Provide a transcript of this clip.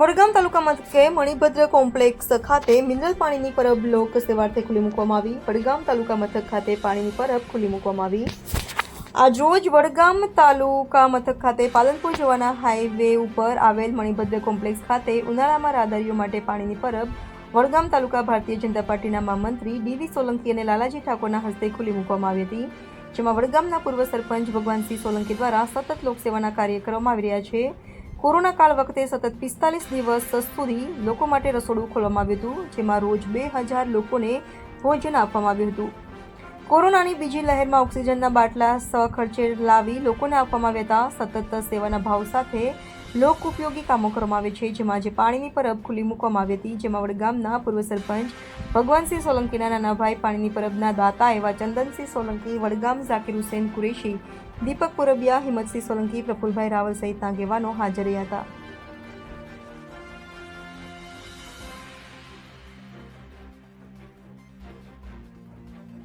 વડગામ તાલુકા મથકે મણિભદ્ર કોમ્પ્લેક્સ ખાતે મિનરલ પાણીની પરબ લોક સેવાર્થે ખુલ્લી મૂકવામાં આવી। વડગામ તાલુકા મથક ખાતે પાણીની પરબ ખુલ્લી મૂકવામાં આવી। આજરોજ વડગામ તાલુકા મથક ખાતે પાલનપુર જવાના હાઈવે ઉપર આવેલ મણિભદ્ર કોમ્પ્લેક્સ ખાતે ઉનાળામાં રાહદારીઓ માટે પાણીની પરબ વડગામ તાલુકા ભારતીય જનતા પાર્ટીના મહામંત્રી ડી.વી. સોલંકી અને લાલાજી ઠાકોરના હસ્તે ખુલ્લી મૂકવામાં આવી હતી, જેમાં વડગામના પૂર્વ સરપંચ ભગવાનસિંહ સોલંકી દ્વારા સતત લોકસેવાના કાર્ય કરવામાં આવી રહ્યા છે। કોરોના કાળ વખતે સતત 45 દિવસ સુધી લોકો માટે રસોડું ખોલવામાં આવ્યું હતું, જેમાં રોજ 2000 લોકોને ભોજન આપવામાં આવ્યું હતું। કોરોનાની બીજી લહેરમાં ઓક્સિજનના બાટલા સખર્ચે લાવી લોકોને આપવામાં આવ્યા હતા। સતત સેવાના ભાવ સાથે લોક ઉપયોગી કામો કરવામાં આવે છે, જેમાં આજે પાણીની પરબ ખુલ્લી મૂકવામાં આવી હતી, જેમાં વડગામના પૂર્વ સરપંચ ભગવાનસિંહ સોલંકીના નાના ભાઈ પાણીની પરબના દાતા એવા ચંદનસિંહ સોલંકી, વડગામ ઝાકીર હુસેન કુરેશી, દીપક પુરબિયા, હિંમતસિંહ સોલંકી, પ્રફુલભાઈ રાવલ સહિતના આગેવાનો હાજર રહ્યા હતા।